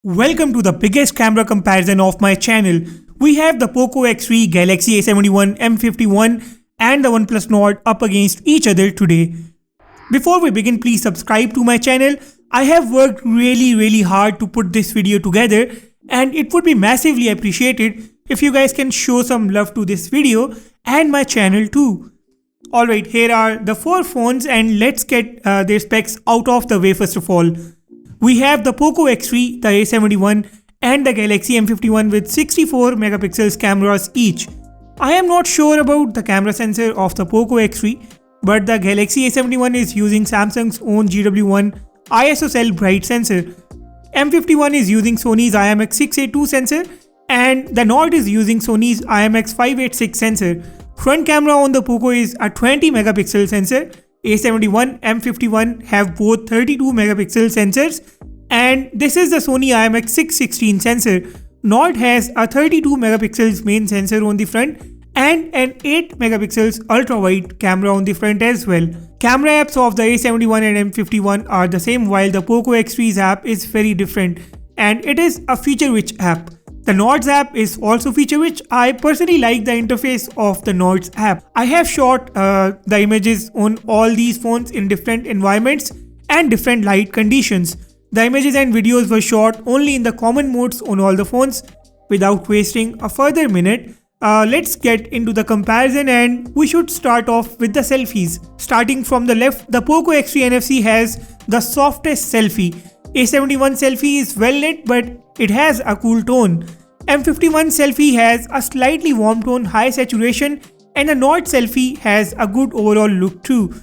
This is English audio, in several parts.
Welcome to the biggest camera comparison of my channel. We have the Poco X3, Galaxy A71, M51 and the OnePlus Nord up against each other today. Before we begin, please subscribe to my channel. I have worked really hard to put this video together and it would be massively appreciated if you guys can show some love to this video and my channel too. Alright, here are the 4 phones and let's get their specs out of the way first of all. We have the Poco X3, the A71 and the Galaxy M51 with 64 megapixels cameras each. I am not sure about the camera sensor of the Poco X3, but the Galaxy A71 is using Samsung's own GW1 ISO bright sensor. M51 is using Sony's IMX682 sensor and the Nord is using Sony's IMX586 sensor. Front camera on the Poco is a 20 megapixel sensor. A71, M51 have both 32 megapixel sensors and this is the Sony IMX616 sensor. Nord has a 32 megapixels main sensor on the front and an 8 megapixels ultra-wide camera on the front as well. Camera apps of the A71 and M51 are the same while the Poco X3's app is very different and it is a feature-rich app. The Nord's app is also feature-rich. I personally like the interface of the Nord's app. I have shot the images on all these phones in different environments and different light conditions. The images and videos were shot only in the common modes on all the phones. Without wasting a further minute, let's get into the comparison and we should start off with the selfies. Starting from the left, the Poco X3 NFC has the softest selfie. A71 selfie is well lit but it has a cool tone. M51 selfie has a slightly warm tone, high saturation and the Nord selfie has a good overall look too.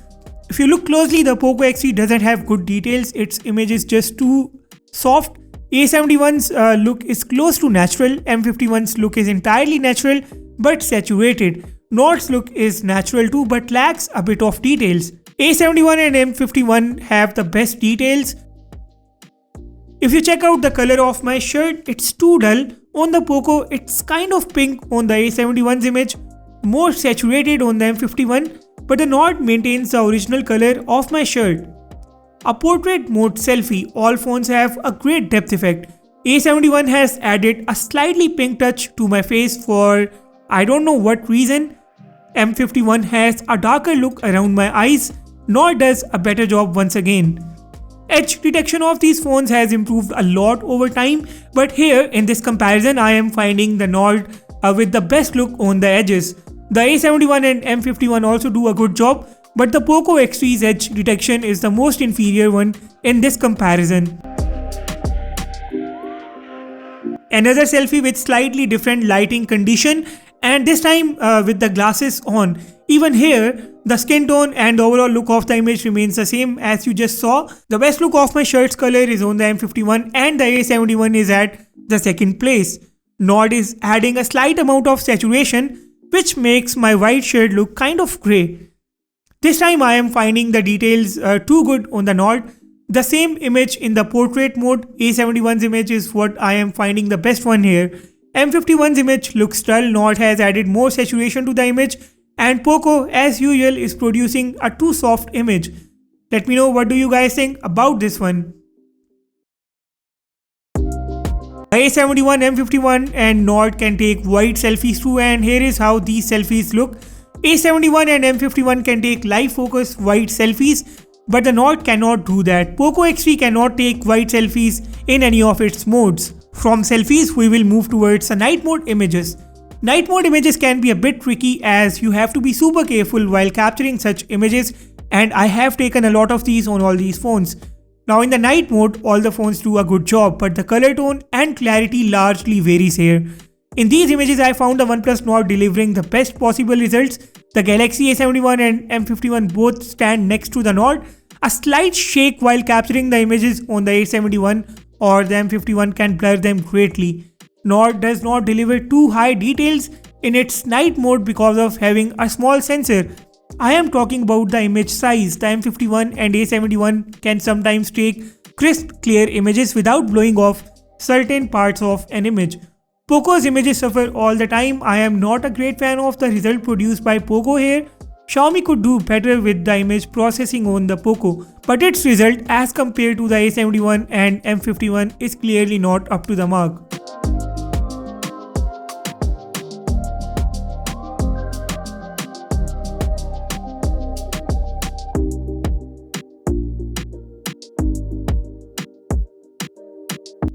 If you look closely, the Poco X3 doesn't have good details, its image is just too soft. A71's look is close to natural, M51's look is entirely natural but saturated. Nord's look is natural too but lacks a bit of details. A71 and M51 have the best details. If you check out the color of my shirt, it's too dull. On the Poco, it's kind of pink on the A71's image, more saturated on the M51, but the Nord maintains the original color of my shirt. A portrait mode selfie, all phones have a great depth effect. A71 has added a slightly pink touch to my face for I don't know what reason. M51 has a darker look around my eyes, Nord does a better job once again. Edge detection of these phones has improved a lot over time, but here in this comparison I am finding the Nord with the best look on the edges. The A71 and M51 also do a good job, but the Poco X3's edge detection is the most inferior one in this comparison. Another selfie with slightly different lighting condition and this time with the glasses on. Even here, the skin tone and the overall look of the image remains the same as you just saw. The best look of my shirt's color is on the M51 and the A71 is at the second place. Nord is adding a slight amount of saturation which makes my white shirt look kind of grey. This time I am finding the details too good on the Nord. The same image in the portrait mode, A71's image is what I am finding the best one here. M51's image looks dull, Nord has added more saturation to the image and Poco as usual is producing a too soft image. Let me know what do you guys think about this one. A71, M51 and Nord can take wide selfies too and here is how these selfies look. A71 and M51 can take live focus wide selfies but the Nord cannot do that. Poco X3 cannot take wide selfies in any of its modes. From selfies we will move towards the night mode images. Night mode images can be a bit tricky as you have to be super careful while capturing such images and I have taken a lot of these on all these phones. Now in the night mode all the phones do a good job but the color tone and clarity largely varies here. In these images I found the OnePlus Nord delivering the best possible results. The Galaxy A71 and M51 both stand next to the Nord. A slight shake while capturing the images on the A71 or the M51 can blur them greatly. Nord does not deliver too high details in its night mode because of having a small sensor. I am talking about the image size. The M51 and A71 can sometimes take crisp, clear images without blowing off certain parts of an image. Poco's images suffer all the time. I am not a great fan of the result produced by Poco here. Xiaomi could do better with the image processing on the Poco, but its result as compared to the A71 and M51 is clearly not up to the mark.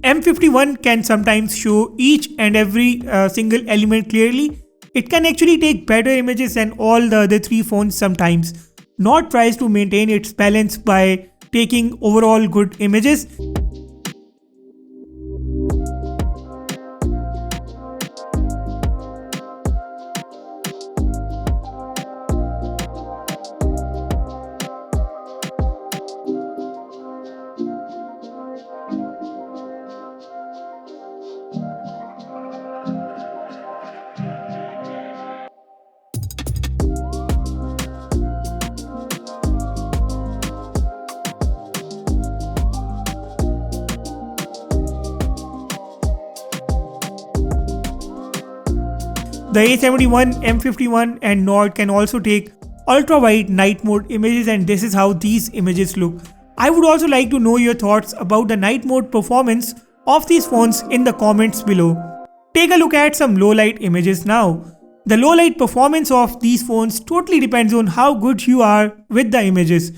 M51 can sometimes show each and every single element clearly. It can actually take better images than all the other three phones sometimes. Nord tries to maintain its balance by taking overall good images. The A71, M51 and Nord can also take ultra-wide night mode images, and this is how these images look. I would also like to know your thoughts about the night mode performance of these phones in the comments below. Take a look at some low light images now. The low light performance of these phones totally depends on how good you are with the images.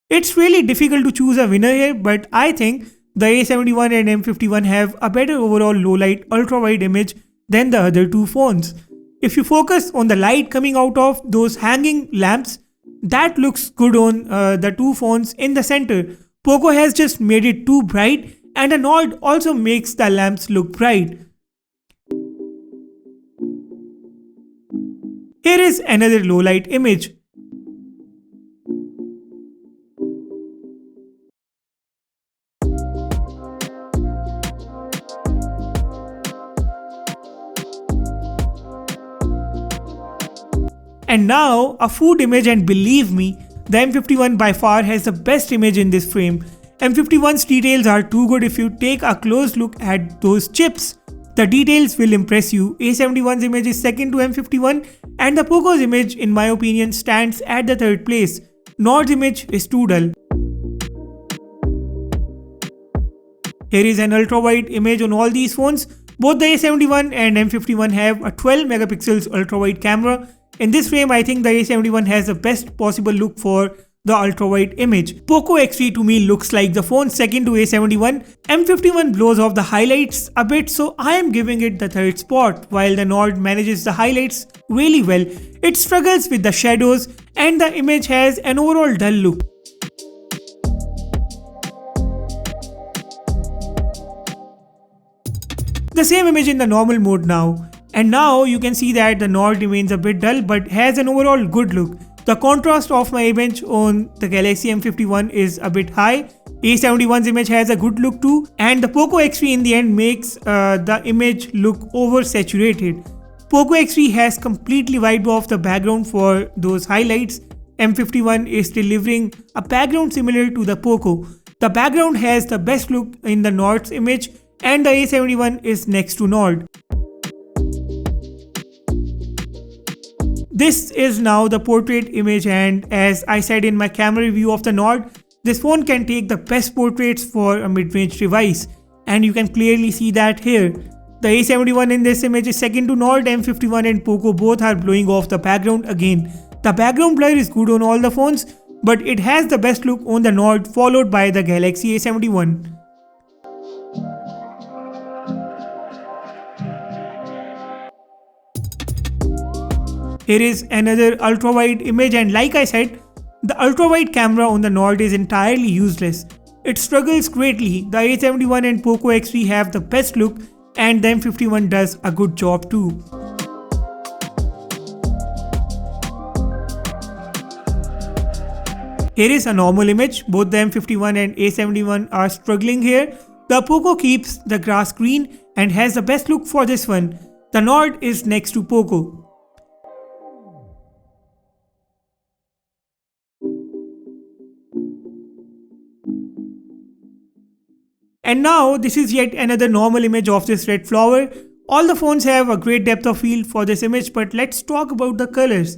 It's really difficult to choose a winner here, but I think the A71 and M51 have a better overall low light ultra-wide image than the other two phones. If you focus on the light coming out of those hanging lamps, that looks good on the two phones in the center. Poco has just made it too bright, and the Nord also makes the lamps look bright. Here is another low light image. And now a food image, and believe me, the M51 by far has the best image in this frame. M51's details are too good. If you take a close look at those chips, the details will impress you. A71's image is second to M51 and the Poco's image in my opinion stands at the third place. Nord's image is too dull. Here is an ultra-wide image on all these phones. Both the A71 and M51 have a 12 megapixels ultra-wide camera. In this frame, I think the A71 has the best possible look for the ultra-wide image. Poco X3 to me looks like the phone second to A71. M51 blows off the highlights a bit, so I am giving it the third spot, while the Nord manages the highlights really well. It struggles with the shadows and the image has an overall dull look. The same image in the normal mode now. And now you can see that the Nord remains a bit dull but has an overall good look. The contrast of my image on the Galaxy M51 is a bit high. A71's image has a good look too, and the Poco X3 in the end makes the image look oversaturated. Poco X3 has completely wiped off the background for those highlights. M51 is delivering a background similar to the Poco. The background has the best look in the Nord's image, and the A71 is next to Nord. This is now the portrait image, and as I said in my camera review of the Nord, this phone can take the best portraits for a mid-range device, and you can clearly see that here. The A71 in this image is second to Nord. M51 and Poco both are blowing off the background again. The background blur is good on all the phones, but it has the best look on the Nord, followed by the Galaxy A71. Here is another ultra-wide image, and like I said, the ultra-wide camera on the Nord is entirely useless. It struggles greatly. The A71 and Poco X3 have the best look, and the M51 does a good job too. Here is a normal image. Both the M51 and A71 are struggling here. The Poco keeps the grass green and has the best look for this one. The Nord is next to Poco. And now this is yet another normal image of this red flower. All the phones have a great depth of field for this image, but let's talk about the colors.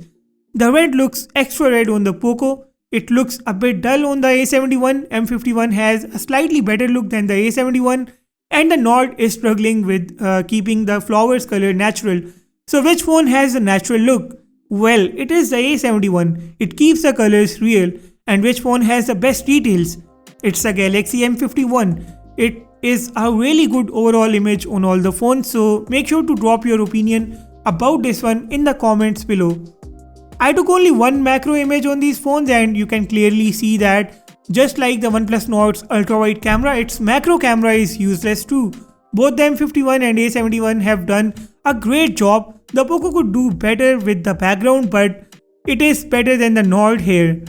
The red looks extra red on the Poco. It looks a bit dull on the A71. M51 has a slightly better look than the A71, and the Nord is struggling with keeping the flowers color natural. So which phone has a natural look? Well, it is the A71. It keeps the colors real. And which phone has the best details? It's the Galaxy M51. It is a really good overall image on all the phones, so make sure to drop your opinion about this one in the comments below. I took only one macro image on these phones and you can clearly see that just like the OnePlus Nord's ultra-wide camera, its macro camera is useless too. Both the M51 and A71 have done a great job. The Poco could do better with the background, but it is better than the Nord here.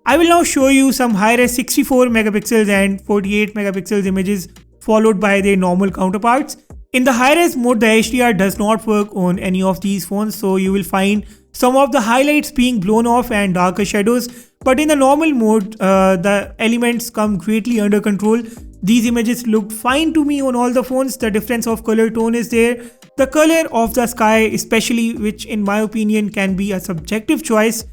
I will now show you some high-res 64 megapixels and 48 megapixels images followed by their normal counterparts. In the high-res mode, the HDR does not work on any of these phones, so you will find some of the highlights being blown off and darker shadows. But in the normal mode, the elements come greatly under control. These images looked fine to me on all the phones. The difference of color tone is there. The color of the sky especially, which in my opinion can be a subjective choice.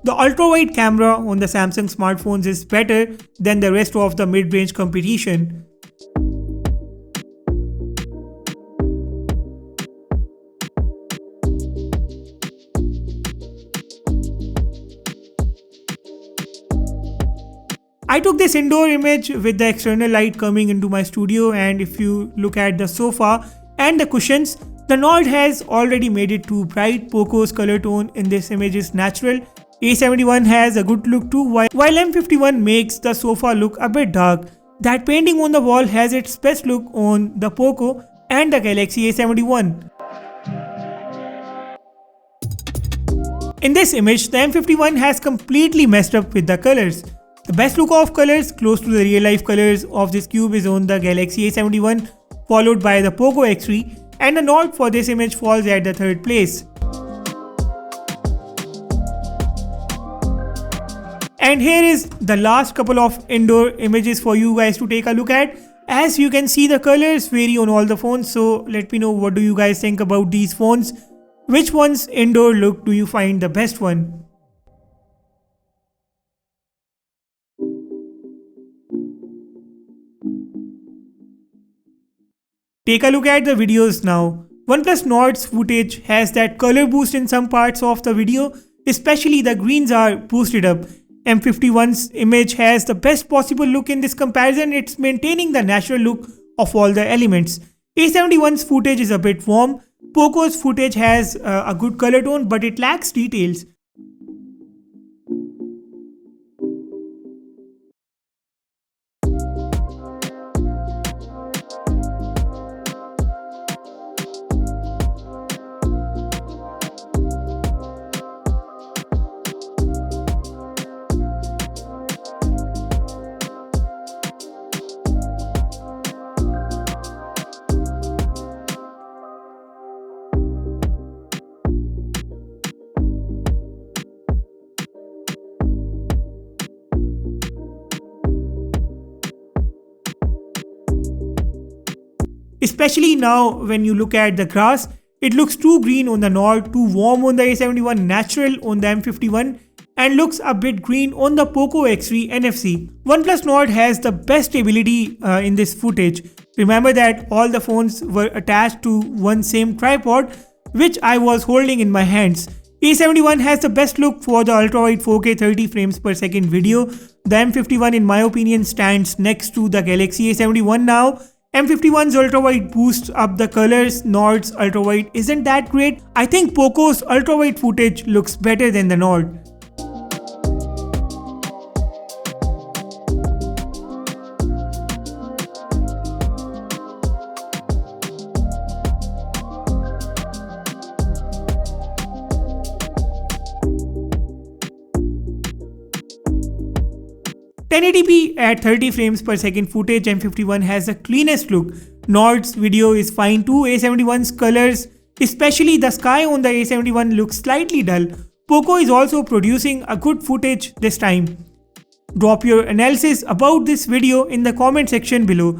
The ultra-wide camera on the Samsung smartphones is better than the rest of the mid-range competition. I took this indoor image with the external light coming into my studio, and if you look at the sofa and the cushions, the Nord has already made it too bright. Poco's color tone in this image is natural. A71 has a good look too, while M51 makes the sofa look a bit dark. That painting on the wall has its best look on the Poco and the Galaxy A71. In this image, the M51 has completely messed up with the colors. The best look of colors close to the real life colors of this cube is on the Galaxy A71, followed by the Poco X3, and the Nord for this image falls at the third place. And here is the last couple of indoor images for you guys to take a look at. As you can see, the colors vary on all the phones, so let me know what do you guys think about these phones. Which one's indoor look do you find the best one? Take a look at the videos now. OnePlus Nord's footage has that color boost in some parts of the video, especially the greens are boosted up. M51's image has the best possible look in this comparison. It's maintaining the natural look of all the elements. A71's footage is a bit warm. Poco's footage has a good color tone, but it lacks details. Especially now when you look at the grass, it looks too green on the Nord, too warm on the A71, natural on the M51, and looks a bit green on the Poco X3 NFC. OnePlus Nord has the best stability in this footage. Remember that all the phones were attached to one same tripod, which I was holding in my hands. A71 has the best look for the ultra-wide 4K 30 frames per second video. The M51 in my opinion stands next to the Galaxy A71 now. M51's ultrawide boosts up the colors. Nord's ultrawide isn't that great. I think Poco's ultrawide footage looks better than the Nord. 1080p at 30 frames per second footage, M51 has the cleanest look. Nord's video is fine too. A71's colors, especially the sky on the A71, looks slightly dull. Poco is also producing a good footage this time. Drop your analysis about this video in the comment section below.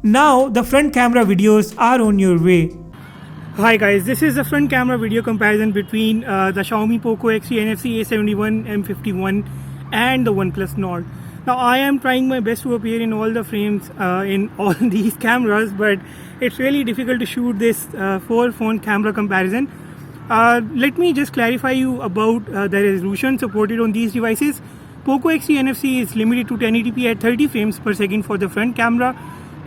Now the front camera videos are on your way. Hi guys, this is the front camera video comparison between the Xiaomi Poco X3 NFC, A71, M51 and the OnePlus Nord. Now I am trying my best to appear in all the frames in all these cameras, but it's really difficult to shoot this 4-phone camera comparison. Let me just clarify you about the resolution supported on these devices. Poco X3 NFC is limited to 1080p at 30 frames per second for the front camera.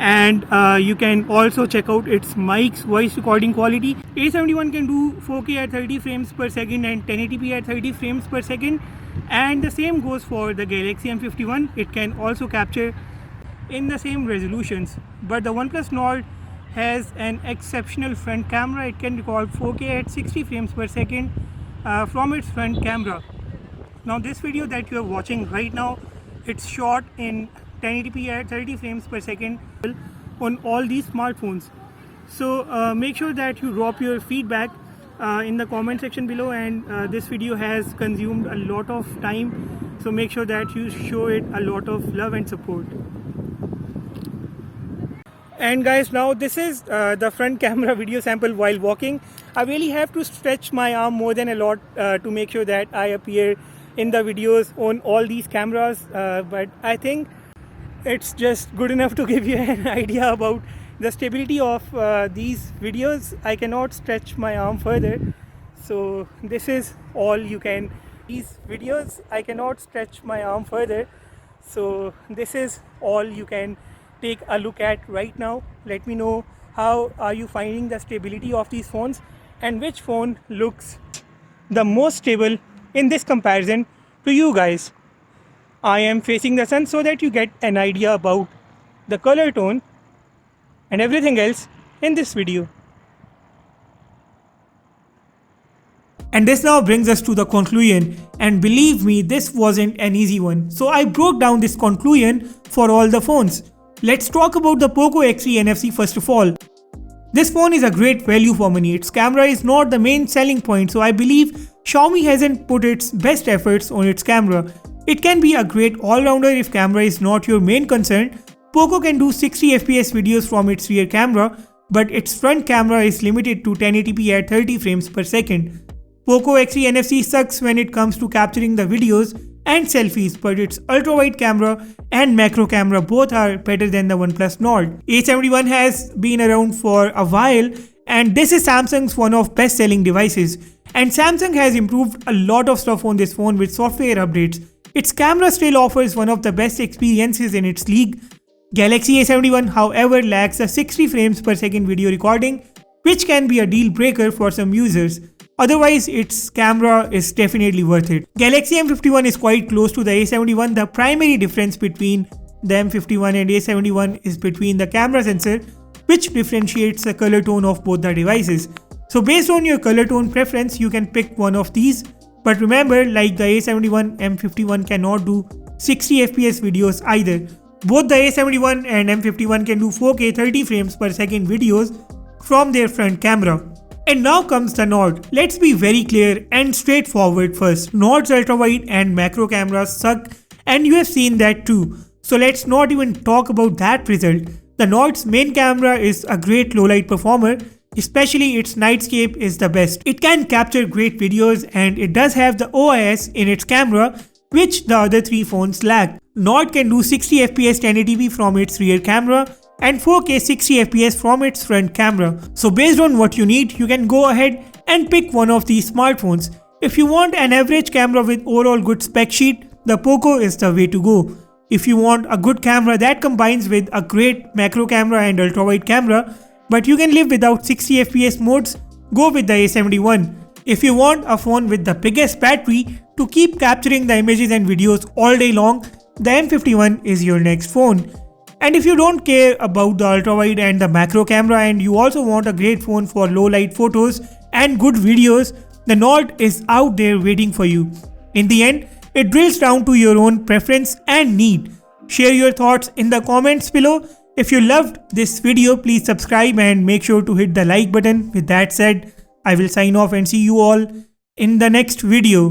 And you can also check out its mic's voice recording quality. A71 can do 4K at 30 frames per second and 1080p at 30 frames per second. And the same goes for the Galaxy M51. It can also capture in the same resolutions. But the OnePlus Nord has an exceptional front camera. It can record 4K at 60 frames per second from its front camera. Now this video that you are watching right now, it's shot in 1080p at 30 frames per second on all these smartphones. So make sure that you drop your feedback in the comment section below, and this video has consumed a lot of time, so make sure that you show it a lot of love and support. And guys, now this is the front camera video sample while walking. I really have to stretch my arm more than a lot to make sure that I appear in the videos on all these cameras, but I think it's just good enough to give you an idea about the stability of these videos. I cannot stretch my arm further, so this is all you can. These videos, I cannot stretch my arm further, so this is all you can take a look at right now. Let me know how are you finding the stability of these phones and which phone looks the most stable in this comparison to you guys. I am facing the sun so that you get an idea about the color tone and everything else in this video. And this now brings us to the conclusion, and believe me, this wasn't an easy one. So I broke down this conclusion for all the phones. Let's talk about the Poco X3 NFC first of all. This phone is a great value for money. Its camera is not the main selling point, so I believe Xiaomi hasn't put its best efforts on its camera. It can be a great all-rounder if camera is not your main concern. Poco can do 60 FPS videos from its rear camera, but its front camera is limited to 1080p at 30 frames per second. Poco X3 NFC sucks when it comes to capturing the videos and selfies, but its ultra-wide camera and macro camera both are better than the OnePlus Nord. A71 has been around for a while, and this is Samsung's one of best-selling devices. And Samsung has improved a lot of stuff on this phone with software updates. Its camera still offers one of the best experiences in its league. Galaxy A71, however, lacks a 60 frames per second video recording, which can be a deal breaker for some users. Otherwise, its camera is definitely worth it. Galaxy M51 is quite close to the A71. The primary difference between the M51 and A71 is between the camera sensor, which differentiates the color tone of both the devices. So based on your color tone preference, you can pick one of these. But remember, like the A71, M51 cannot do 60 FPS videos either. Both the A71 and M51 can do 4K 30 frames per second videos from their front camera. And now comes the Nord. Let's be very clear and straightforward first. Nord's ultra-wide and macro cameras suck, and you have seen that too. So let's not even talk about that result. The Nord's main camera is a great low-light performer. Especially its nightscape is the best. It can capture great videos, and it does have the OIS in its camera, which the other three phones lack. Nord can do 60 FPS 1080p from its rear camera and 4K 60 FPS from its front camera. So based on what you need, you can go ahead and pick one of these smartphones. If you want an average camera with overall good spec sheet, the Poco is the way to go. If you want a good camera that combines with a great macro camera and ultra-wide camera, but you can live without 60 FPS modes, go with the A71. If you want a phone with the biggest battery to keep capturing the images and videos all day long, the M51 is your next phone. And if you don't care about the ultrawide and the macro camera and you also want a great phone for low light photos and good videos, the Nord is out there waiting for you. In the end, it drills down to your own preference and need. Share your thoughts in the comments below. If you loved this video, please subscribe and make sure to hit the like button. With that said, I will sign off and see you all in the next video.